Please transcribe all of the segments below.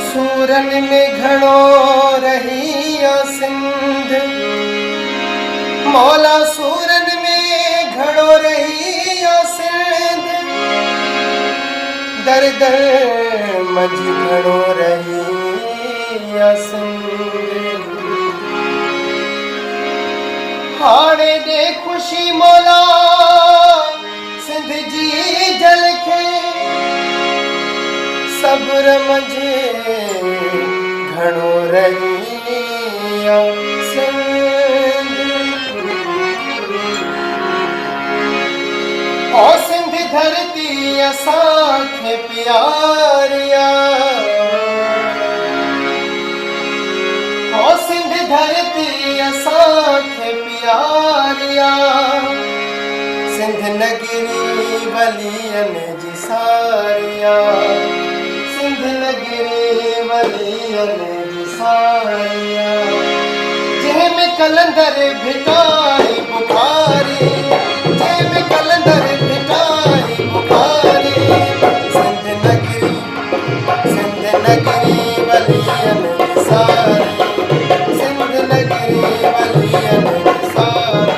सूरन में घणो रही सिंध, मौला सूरन में घणो रही सिंध, दर दर मंझ घणो रही सिंध। हाणे दे खुशी मौला सिंध जी जल खे, सब्र मझे घणो रही सिंध। ओ सिंध धरती असांखे प्यारिया, ओ सिंध धरती असांखे प्यारिया, सिंध नगरी वलियन जी सारिया, सिंध नगरी वलियन जी सारिया। जंहिंमें कलंदर भिटाई बुखारी, जंहिंमें कलंदर भिटाई बुखारी, सिंध नगरी वलियन जी सारी, सिंध नगरी वलियन जी सारी।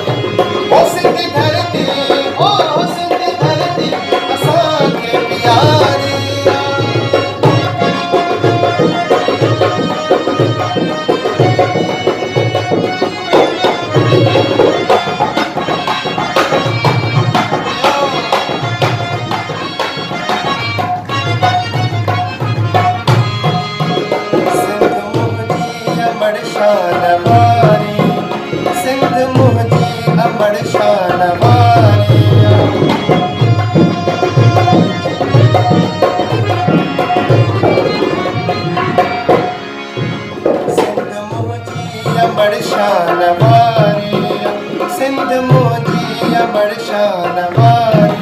ओ सिंध धरती, ओ सिंध धरती असांखे प्यारी। शान वारी, सिंध मुंहिंजी अमड़ शान वारी। सिंध मुंहिंजी अमड़ शान वारी, सिंध मुंहिंजी अमड़ शान वारी।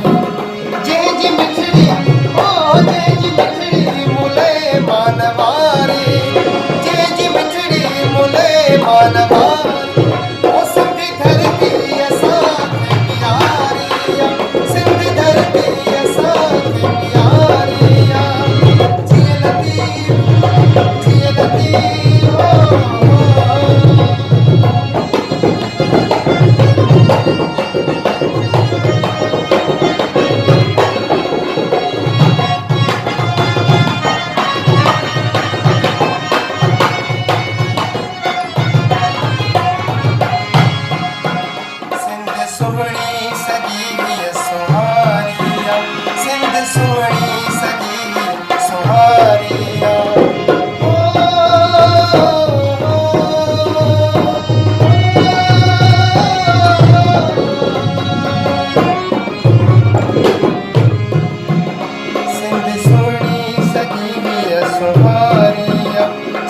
जंहिंजी मिठड़ी, ओ जंहिंजी मिठड़ी मुले मानवारी, जंहिंजी मिठड़ी मुले मानवारी। ओ सिंध धरती असांखे प्यारिया, सिंध धरती असांखे प्यारिया। जिय लतीफ़ हो सुहिणी सजी सुहारिया, सिंध सुहिणी सजी सुहारिया। सिंध सुहिणी सजी सुहारिया,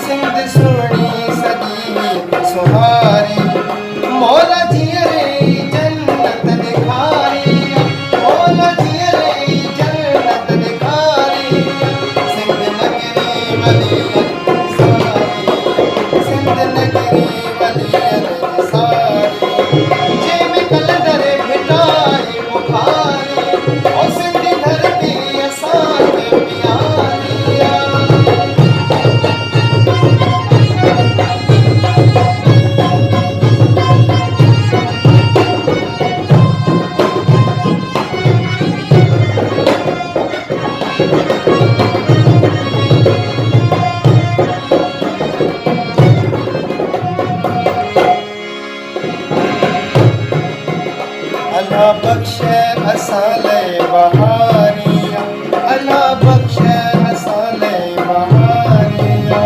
सिंध सुहिणी सजी सुहारी। मौला जीअ रे जन्नत ॾेखारिया, मौला जीअ रे जन्नत ॾेखारिया। सिंध नगरी वलियन जी सारी, सिंध नगरी वलियन जी सारी। जंहिंमें कलंदर भिटाई बुखारी, ओ सिंध धरती असांखे प्यारिया। अल्लाह बख्श असां लाइ बहारिया, अल्लाह बख्श असां लाइ बहारिया।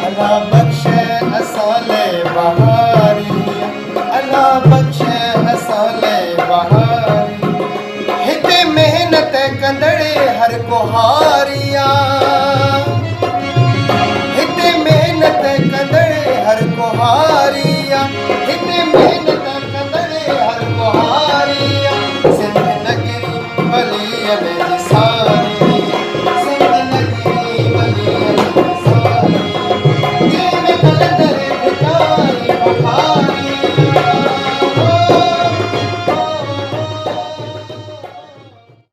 अल्लाह बख्श असां लाइ बहारिया, अल्लाह बख्श असां लाइ बहारी। हिते मेहनत कंदड़े हर को हारिया, हिते मेहनत कंदड़े हर को हारिया, हिते मेहनत कंदड़े हर को हारिया। सिंध नगरी वलियन जी सारी,